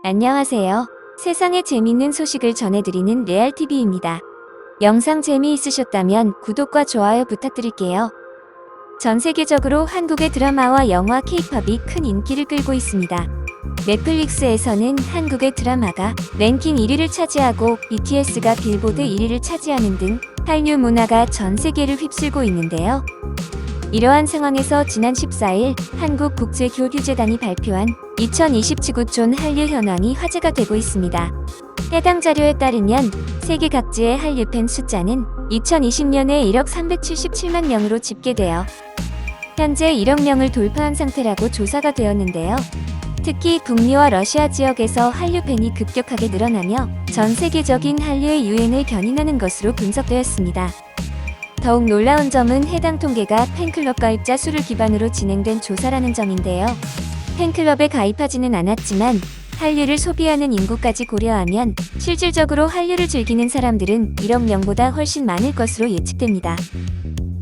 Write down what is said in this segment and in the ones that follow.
안녕하세요. 세상에 재밌는 소식을 전해드리는 레알TV입니다. 영상 재미있으셨다면 구독과 좋아요 부탁드릴게요. 전 세계적으로 한국의 드라마와 영화 K-팝이 큰 인기를 끌고 있습니다. 넷플릭스에서는 한국의 드라마가 랭킹 1위를 차지하고 BTS가 빌보드 1위를 차지하는 등 한류 문화가 전 세계를 휩쓸고 있는데요. 이러한 상황에서 지난 14일 한국국제교류재단이 발표한 2020 지구촌 한류 현황이 화제가 되고 있습니다. 해당 자료에 따르면 세계 각지의 한류 팬 숫자는 2020년에 1억 377만 명으로 집계되어 현재 1억 명을 돌파한 상태라고 조사가 되었는데요. 특히 북미와 러시아 지역에서 한류 팬이 급격하게 늘어나며 전 세계적인 한류의 유행을 견인하는 것으로 분석되었습니다. 더욱 놀라운 점은 해당 통계가 팬클럽 가입자 수를 기반으로 진행된 조사라는 점인데요. 팬클럽에 가입하지는 않았지만 한류를 소비하는 인구까지 고려하면 실질적으로 한류를 즐기는 사람들은 1억 명보다 훨씬 많을 것으로 예측됩니다.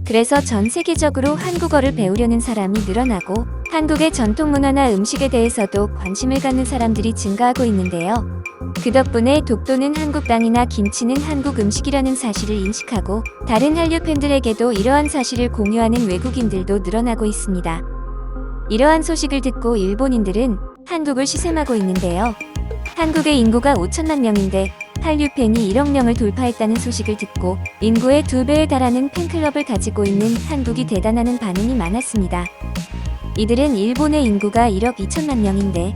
그래서 전 세계적으로 한국어를 배우려는 사람이 늘어나고 한국의 전통 문화나 음식에 대해서도 관심을 갖는 사람들이 증가하고 있는데요. 그 덕분에 독도는 한국 땅이나 김치는 한국 음식이라는 사실을 인식하고 다른 한류 팬들에게도 이러한 사실을 공유하는 외국인들도 늘어나고 있습니다. 이러한 소식을 듣고 일본인들은 한국을 시샘하고 있는데요. 한국의 인구가 5천만 명인데 한류 팬이 1억 명을 돌파했다는 소식을 듣고 인구의 2배에 달하는 팬클럽을 가지고 있는 한국이 대단하는 반응이 많았습니다. 이들은 일본의 인구가 1억 2천만 명인데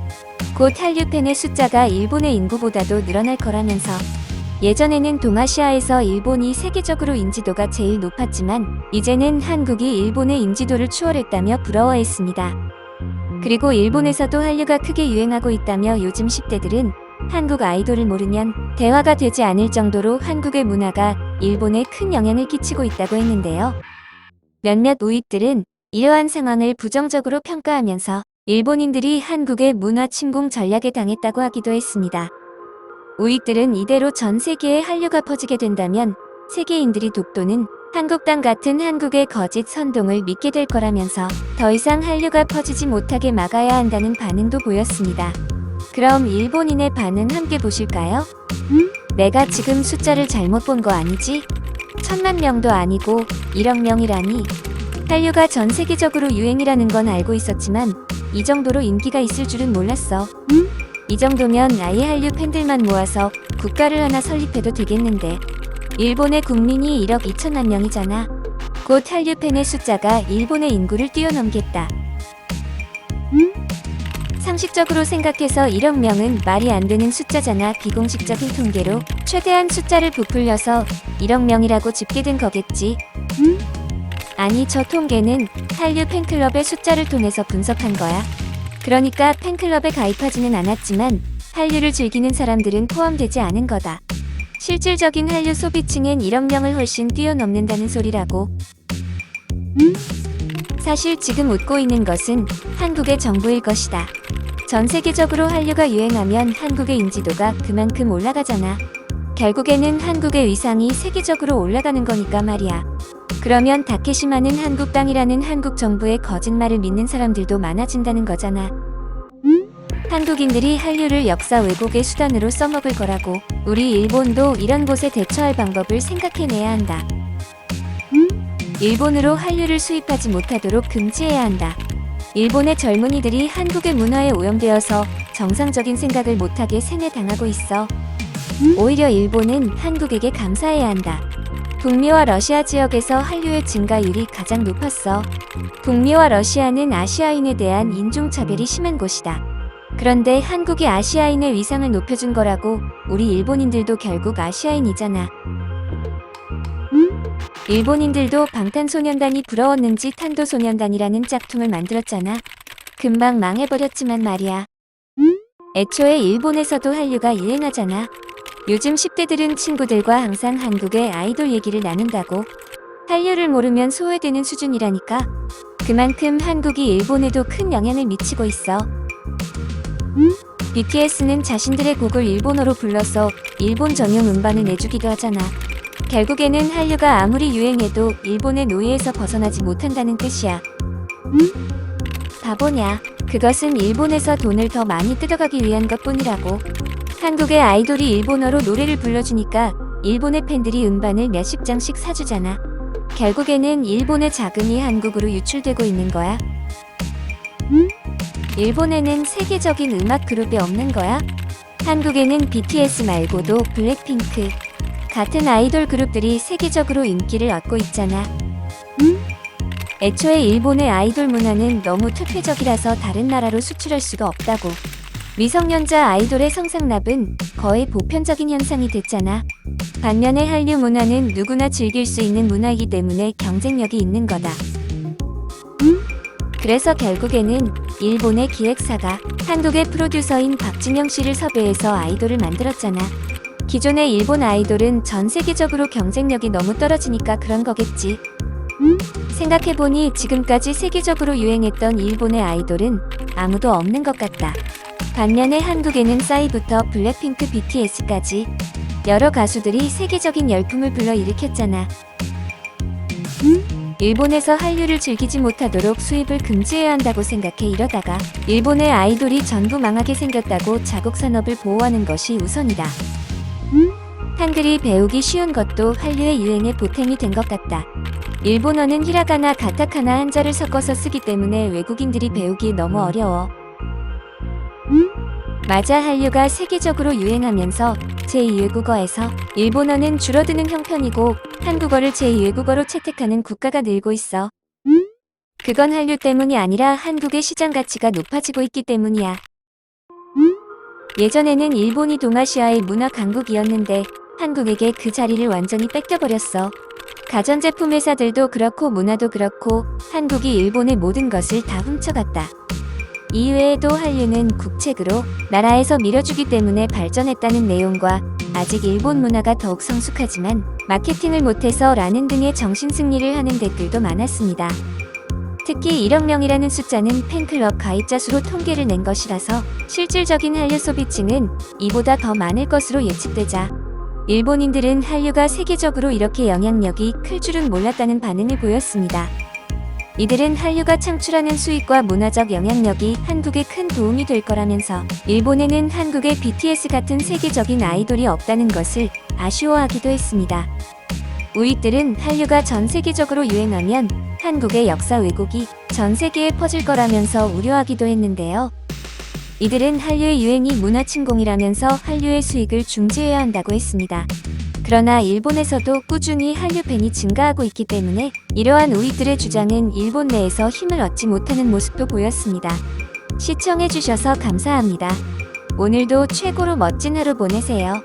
곧 한류 팬의 숫자가 일본의 인구보다도 늘어날 거라면서 예전에는 동아시아에서 일본이 세계적으로 인지도가 제일 높았지만 이제는 한국이 일본의 인지도를 추월했다며 부러워했습니다. 그리고 일본에서도 한류가 크게 유행하고 있다며 요즘 10대들은 한국 아이돌을 모르면 대화가 되지 않을 정도로 한국의 문화가 일본에 큰 영향을 끼치고 있다고 했는데요. 몇몇 우익들은 이러한 상황을 부정적으로 평가하면서 일본인들이 한국의 문화 침공 전략에 당했다고 하기도 했습니다. 우익들은 이대로 전 세계에 한류가 퍼지게 된다면 세계인들이 독도는 한국 땅 같은 한국의 거짓 선동을 믿게 될 거라면서 더 이상 한류가 퍼지지 못하게 막아야 한다는 반응도 보였습니다. 그럼 일본인의 반응 함께 보실까요? 내가 지금 숫자를 잘못 본 거 아니지? 1,000만 명도 아니고 1억 명이라니. 한류가 전 세계적으로 유행이라는 건 알고 있었지만 이 정도로 인기가 있을 줄은 몰랐어. 이 정도면 아예 한류 팬들만 모아서 국가를 하나 설립해도 되겠는데 일본의 국민이 1억 2천만 명이잖아. 곧 한류 팬의 숫자가 일본의 인구를 뛰어넘겠다. 상식적으로 생각해서 1억 명은 말이 안 되는 숫자잖아. 비공식적인 통계로 최대한 숫자를 부풀려서 1억 명이라고 집계된 거겠지. 아니, 저 통계는 한류 팬클럽의 숫자를 통해서 분석한 거야. 그러니까 팬클럽에 가입하지는 않았지만 한류를 즐기는 사람들은 포함되지 않은 거다. 실질적인 한류 소비층은 1억 명을 훨씬 뛰어넘는다는 소리라고. 사실 지금 웃고 있는 것은 한국의 정부일 것이다. 전 세계적으로 한류가 유행하면 한국의 인지도가 그만큼 올라가잖아. 결국에는 한국의 위상이 세계적으로 올라가는 거니까 말이야. 그러면 다케시마는 한국 땅이라는 한국 정부의 거짓말을 믿는 사람들도 많아진다는 거잖아. 한국인들이 한류를 역사 왜곡의 수단으로 써먹을 거라고. 우리 일본도 이런 곳에 대처할 방법을 생각해내야 한다. 일본으로 한류를 수입하지 못하도록 금지해야 한다. 일본의 젊은이들이 한국의 문화에 오염되어서 정상적인 생각을 못하게 세뇌당하고 있어. 오히려 일본은 한국에게 감사해야 한다. 북미와 러시아 지역에서 한류의 증가율이 가장 높았어. 북미와 러시아는 아시아인에 대한 인종차별이 심한 곳이다. 그런데 한국이 아시아인의 위상을 높여준 거라고. 우리 일본인들도 결국 아시아인이잖아. 일본인들도 방탄소년단이 부러웠는지 탄도소년단이라는 짝퉁을 만들었잖아. 금방 망해버렸지만 말이야. 애초에 일본에서도 한류가 유행하잖아. 요즘 10대들은 친구들과 항상 한국의 아이돌 얘기를 나눈다고. 한류를 모르면 소외되는 수준이라니까. 그만큼 한국이 일본에도 큰 영향을 미치고 있어. BTS는 자신들의 곡을 일본어로 불러서 일본 전용 음반을 내주기도 하잖아. 결국에는 한류가 아무리 유행해도 일본의 노예에서 벗어나지 못한다는 뜻이야. 바보냐? 그것은 일본에서 돈을 더 많이 뜯어가기 위한 것뿐이라고. 한국의 아이돌이 일본어로 노래를 불러주니까 일본의 팬들이 음반을 몇십 장씩 사주잖아. 결국에는 일본의 자금이 한국으로 유출되고 있는 거야. 일본에는 세계적인 음악 그룹이 없는 거야? 한국에는 BTS 말고도 블랙핑크 같은 아이돌 그룹들이 세계적으로 인기를 얻고 있잖아. 애초에 일본의 아이돌 문화는 너무 퇴폐적이라서 다른 나라로 수출할 수가 없다고. 미성년자 아이돌의 성상납은 거의 보편적인 현상이 됐잖아. 반면에 한류 문화는 누구나 즐길 수 있는 문화이기 때문에 경쟁력이 있는 거다. 그래서 결국에는 일본의 기획사가 한국의 프로듀서인 박진영 씨를 섭외해서 아이돌을 만들었잖아. 기존의 일본 아이돌은 전 세계적으로 경쟁력이 너무 떨어지니까 그런 거겠지. 생각해보니 지금까지 세계적으로 유행했던 일본의 아이돌은 아무도 없는 것 같다. 반면에 한국에는 싸이부터 블랙핑크, BTS까지 여러 가수들이 세계적인 열풍을 불러일으켰잖아. 일본에서 한류를 즐기지 못하도록 수입을 금지해야 한다고 생각해. 이러다가 일본의 아이돌이 전부 망하게 생겼다고 자국 산업을 보호하는 것이 우선이다. 한글이 배우기 쉬운 것도 한류의 유행에 보탬이 된 것 같다. 일본어는 히라가나, 가타카나 한자를 섞어서 쓰기 때문에 외국인들이 배우기 너무 어려워. 맞아, 한류가 세계적으로 유행하면서 제2외국어에서 일본어는 줄어드는 형편이고 한국어를 제2외국어로 채택하는 국가가 늘고 있어. 그건 한류 때문이 아니라 한국의 시장 가치가 높아지고 있기 때문이야. 예전에는 일본이 동아시아의 문화 강국이었는데 한국에게 그 자리를 완전히 뺏겨버렸어. 가전제품 회사들도 그렇고 문화도 그렇고 한국이 일본의 모든 것을 다 훔쳐갔다. 이외에도 한류는 국책으로 나라에서 밀어주기 때문에 발전했다는 내용과 아직 일본 문화가 더욱 성숙하지만 마케팅을 못해서 라는 등의 정신승리를 하는 댓글도 많았습니다. 특히 1억 명이라는 숫자는 팬클럽 가입자 수로 통계를 낸 것이라서 실질적인 한류 소비층은 이보다 더 많을 것으로 예측되자 일본인들은 한류가 세계적으로 이렇게 영향력이 클 줄은 몰랐다는 반응을 보였습니다. 이들은 한류가 창출하는 수익과 문화적 영향력이 한국에 큰 도움이 될 거라면서 일본에는 한국의 BTS 같은 세계적인 아이돌이 없다는 것을 아쉬워하기도 했습니다. 우익들은 한류가 전 세계적으로 유행하면 한국의 역사 왜곡이 전 세계에 퍼질 거라면서 우려하기도 했는데요. 이들은 한류의 유행이 문화 침공이라면서 한류의 수익을 중지해야 한다고 했습니다. 그러나 일본에서도 꾸준히 한류 팬이 증가하고 있기 때문에 이러한 우익들의 주장은 일본 내에서 힘을 얻지 못하는 모습도 보였습니다. 시청해주셔서 감사합니다. 오늘도 최고로 멋진 하루 보내세요.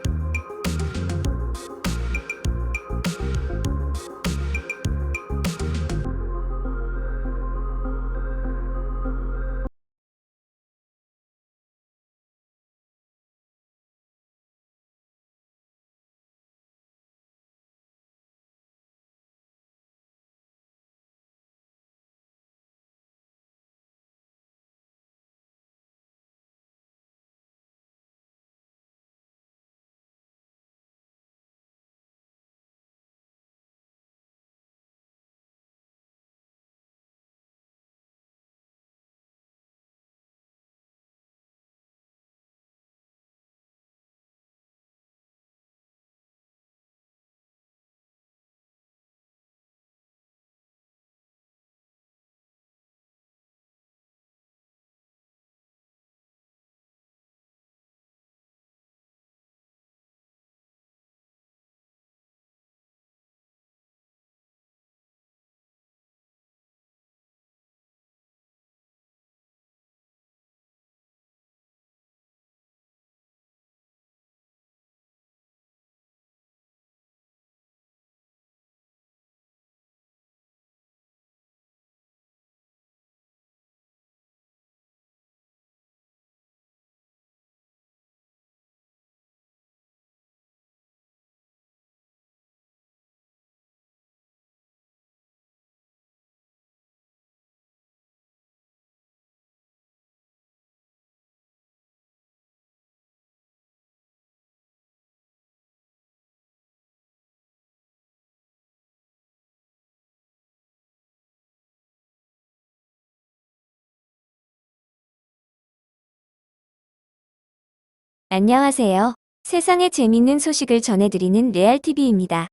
안녕하세요. 세상에 재밌는 소식을 전해드리는 레알TV입니다.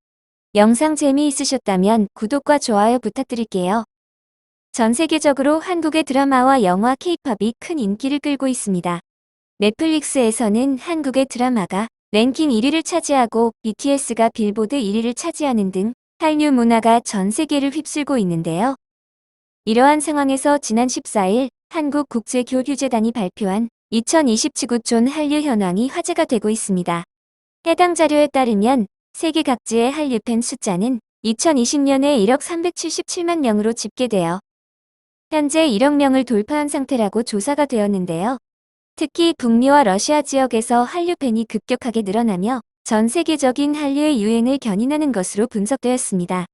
영상 재미있으셨다면 구독과 좋아요 부탁드릴게요. 전 세계적으로 한국의 드라마와 영화 K-팝이 큰 인기를 끌고 있습니다. 넷플릭스에서는 한국의 드라마가 랭킹 1위를 차지하고 BTS가 빌보드 1위를 차지하는 등 한류 문화가 전 세계를 휩쓸고 있는데요. 이러한 상황에서 지난 14일 한국국제교류재단이 발표한 2020 지구촌 한류 현황이 화제가 되고 있습니다. 해당 자료에 따르면 세계 각지의 한류 팬 숫자는 2020년에 1억 377만 명으로 집계되어 현재 1억 명을 돌파한 상태라고 조사가 되었는데요. 특히 북미와 러시아 지역에서 한류 팬이 급격하게 늘어나며 전 세계적인 한류의 유행을 견인하는 것으로 분석되었습니다.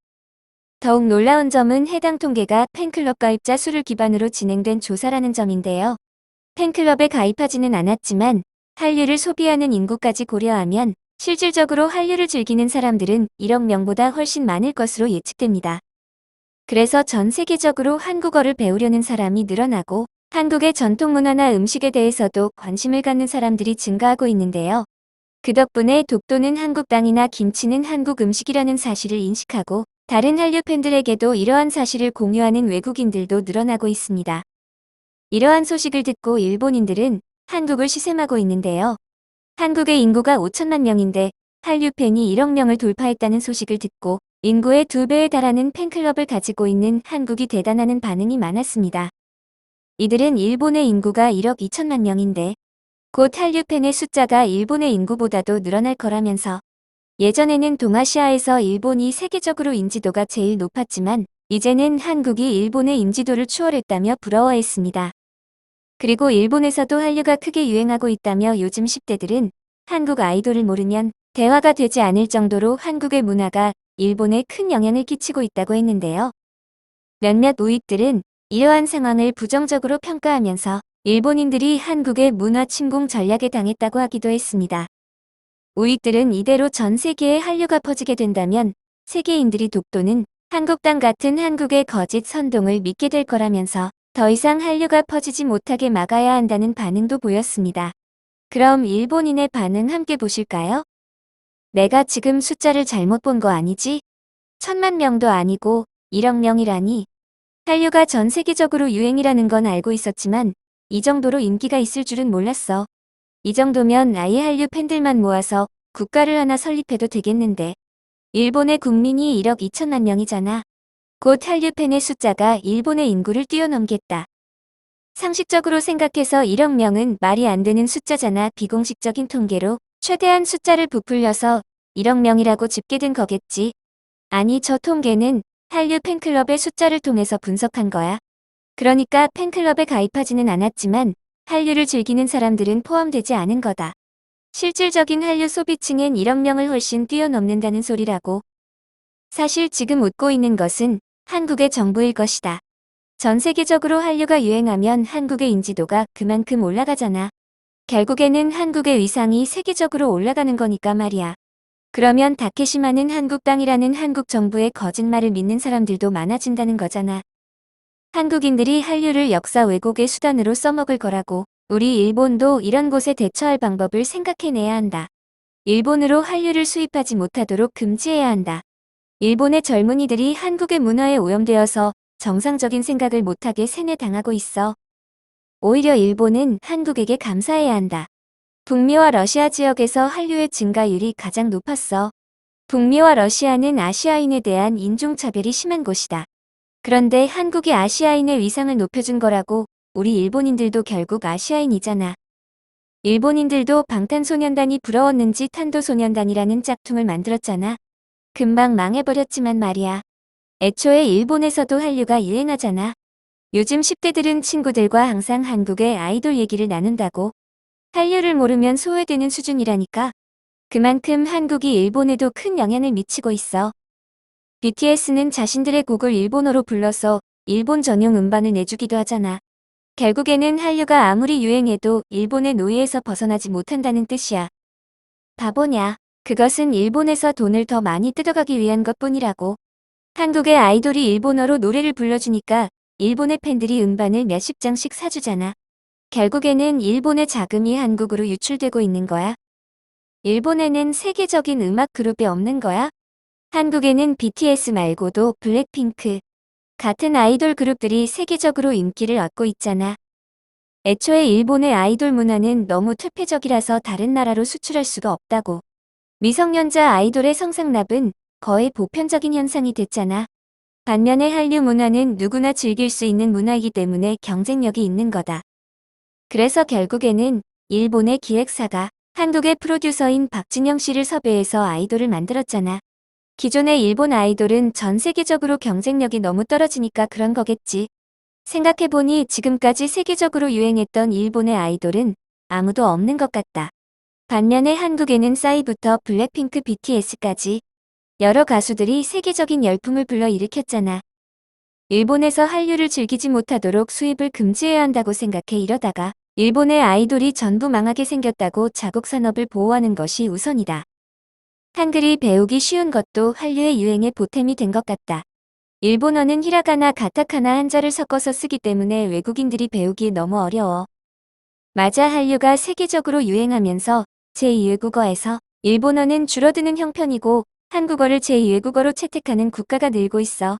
더욱 놀라운 점은 해당 통계가 팬클럽 가입자 수를 기반으로 진행된 조사라는 점인데요. 팬클럽에 가입하지는 않았지만 한류를 소비하는 인구까지 고려하면 실질적으로 한류를 즐기는 사람들은 1억 명보다 훨씬 많을 것으로 예측됩니다. 그래서 전 세계적으로 한국어를 배우려는 사람이 늘어나고 한국의 전통 문화나 음식에 대해서도 관심을 갖는 사람들이 증가하고 있는데요. 그 덕분에 독도는 한국 땅이나 김치는 한국 음식이라는 사실을 인식하고 다른 한류 팬들에게도 이러한 사실을 공유하는 외국인들도 늘어나고 있습니다. 이러한 소식을 듣고 일본인들은 한국을 시샘하고 있는데요. 한국의 인구가 5천만 명인데 한류 팬이 1억 명을 돌파했다는 소식을 듣고 인구의 2배에 달하는 팬클럽을 가지고 있는 한국이 대단하는 반응이 많았습니다. 이들은 일본의 인구가 1억 2천만 명인데 곧 한류 팬의 숫자가 일본의 인구보다도 늘어날 거라면서 예전에는 동아시아에서 일본이 세계적으로 인지도가 제일 높았지만 이제는 한국이 일본의 인지도를 추월했다며 부러워했습니다. 그리고 일본에서도 한류가 크게 유행하고 있다며 요즘 10대들은 한국 아이돌을 모르면 대화가 되지 않을 정도로 한국의 문화가 일본에 큰 영향을 끼치고 있다고 했는데요. 몇몇 우익들은 이러한 상황을 부정적으로 평가하면서 일본인들이 한국의 문화 침공 전략에 당했다고 하기도 했습니다. 우익들은 이대로 전 세계에 한류가 퍼지게 된다면 세계인들이 독도는 한국 땅 같은 한국의 거짓 선동을 믿게 될 거라면서 더 이상 한류가 퍼지지 못하게 막아야 한다는 반응도 보였습니다. 그럼 일본인의 반응 함께 보실까요? 내가 지금 숫자를 잘못 본 거 아니지? 1,000만 명도 아니고 1억 명이라니. 한류가 전 세계적으로 유행이라는 건 알고 있었지만 이 정도로 인기가 있을 줄은 몰랐어. 이 정도면 아예 한류 팬들만 모아서 국가를 하나 설립해도 되겠는데. 일본의 국민이 1억 2천만 명이잖아. 곧 한류 팬의 숫자가 일본의 인구를 뛰어넘겠다. 상식적으로 생각해서 1억 명은 말이 안 되는 숫자잖아. 비공식적인 통계로 최대한 숫자를 부풀려서 1억 명이라고 집계된 거겠지. 아니, 저 통계는 한류 팬클럽의 숫자를 통해서 분석한 거야. 그러니까 팬클럽에 가입하지는 않았지만 한류를 즐기는 사람들은 포함되지 않은 거다. 실질적인 한류 소비층은 1억 명을 훨씬 뛰어넘는다는 소리라고. 사실 지금 웃고 있는 것은 한국의 정부일 것이다. 전 세계적으로 한류가 유행하면 한국의 인지도가 그만큼 올라가잖아. 결국에는 한국의 위상이 세계적으로 올라가는 거니까 말이야. 그러면 다케시마는 한국 땅이라는 한국 정부의 거짓말을 믿는 사람들도 많아진다는 거잖아. 한국인들이 한류를 역사 왜곡의 수단으로 써먹을 거라고. 우리 일본도 이런 곳에 대처할 방법을 생각해내야 한다. 일본으로 한류를 수입하지 못하도록 금지해야 한다. 일본의 젊은이들이 한국의 문화에 오염되어서 정상적인 생각을 못하게 세뇌당하고 있어. 오히려 일본은 한국에게 감사해야 한다. 북미와 러시아 지역에서 한류의 증가율이 가장 높았어. 북미와 러시아는 아시아인에 대한 인종차별이 심한 곳이다. 그런데 한국이 아시아인의 위상을 높여준 거라고. 우리 일본인들도 결국 아시아인이잖아. 일본인들도 방탄소년단이 부러웠는지 탄도소년단이라는 짝퉁을 만들었잖아. 금방 망해버렸지만 말이야. 애초에 일본에서도 한류가 유행하잖아. 요즘 10대들은 친구들과 항상 한국의 아이돌 얘기를 나눈다고. 한류를 모르면 소외되는 수준이라니까. 그만큼 한국이 일본에도 큰 영향을 미치고 있어. BTS는 자신들의 곡을 일본어로 불러서 일본 전용 음반을 내주기도 하잖아. 결국에는 한류가 아무리 유행해도 일본의 노예에서 벗어나지 못한다는 뜻이야. 바보냐. 그것은 일본에서 돈을 더 많이 뜯어가기 위한 것뿐이라고. 한국의 아이돌이 일본어로 노래를 불러주니까 일본의 팬들이 음반을 몇십 장씩 사주잖아. 결국에는 일본의 자금이 한국으로 유출되고 있는 거야. 일본에는 세계적인 음악 그룹이 없는 거야. 한국에는 BTS 말고도 블랙핑크 같은 아이돌 그룹들이 세계적으로 인기를 얻고 있잖아. 애초에 일본의 아이돌 문화는 너무 퇴폐적이라서 다른 나라로 수출할 수가 없다고. 미성년자 아이돌의 성상납은 거의 보편적인 현상이 됐잖아. 반면에 한류 문화는 누구나 즐길 수 있는 문화이기 때문에 경쟁력이 있는 거다. 그래서 결국에는 일본의 기획사가 한국의 프로듀서인 박진영 씨를 섭외해서 아이돌을 만들었잖아. 기존의 일본 아이돌은 전 세계적으로 경쟁력이 너무 떨어지니까 그런 거겠지. 생각해보니 지금까지 세계적으로 유행했던 일본의 아이돌은 아무도 없는 것 같다. 반면에 한국에는 싸이부터 블랙핑크 BTS까지 여러 가수들이 세계적인 열풍을 불러일으켰잖아. 일본에서 한류를 즐기지 못하도록 수입을 금지해야 한다고 생각해. 이러다가 일본의 아이돌이 전부 망하게 생겼다고 자국 산업을 보호하는 것이 우선이다. 한글이 배우기 쉬운 것도 한류의 유행의 보탬이 된 것 같다. 일본어는 히라가나 가타카나 한자를 섞어서 쓰기 때문에 외국인들이 배우기 너무 어려워. 맞아, 한류가 세계적으로 유행하면서 제2외국어에서 일본어는 줄어드는 형편이고 한국어를 제2외국어로 채택하는 국가가 늘고 있어.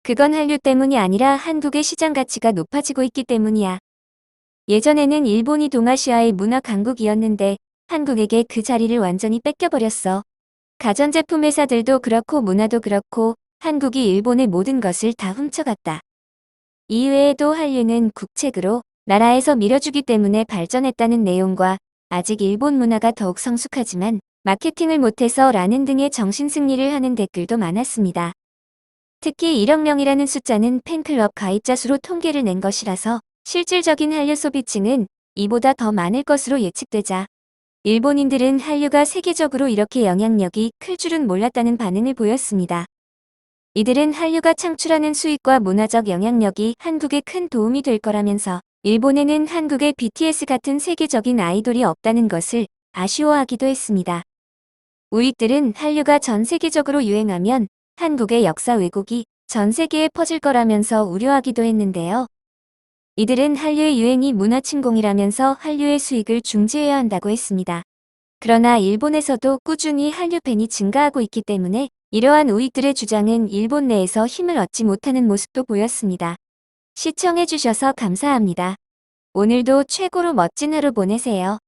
그건 한류 때문이 아니라 한국의 시장 가치가 높아지고 있기 때문이야. 예전에는 일본이 동아시아의 문화 강국이었는데 한국에게 그 자리를 완전히 뺏겨버렸어. 가전제품 회사들도 그렇고 문화도 그렇고 한국이 일본의 모든 것을 다 훔쳐갔다. 이외에도 한류는 국책으로 나라에서 밀어주기 때문에 발전했다는 내용과 아직 일본 문화가 더욱 성숙하지만 마케팅을 못해서 라는 등의 정신승리를 하는 댓글도 많았습니다. 특히 1억 명이라는 숫자는 팬클럽 가입자 수로 통계를 낸 것이라서 실질적인 한류 소비층은 이보다 더 많을 것으로 예측되자 일본인들은 한류가 세계적으로 이렇게 영향력이 클 줄은 몰랐다는 반응을 보였습니다. 이들은 한류가 창출하는 수익과 문화적 영향력이 한국에 큰 도움이 될 거라면서 일본에는 한국의 BTS 같은 세계적인 아이돌이 없다는 것을 아쉬워하기도 했습니다. 우익들은 한류가 전 세계적으로 유행하면 한국의 역사 왜곡이 전 세계에 퍼질 거라면서 우려하기도 했는데요. 이들은 한류의 유행이 문화 침공이라면서 한류의 수익을 중지해야 한다고 했습니다. 그러나 일본에서도 꾸준히 한류 팬이 증가하고 있기 때문에 이러한 우익들의 주장은 일본 내에서 힘을 얻지 못하는 모습도 보였습니다. 시청해주셔서 감사합니다. 오늘도 최고로 멋진 하루 보내세요.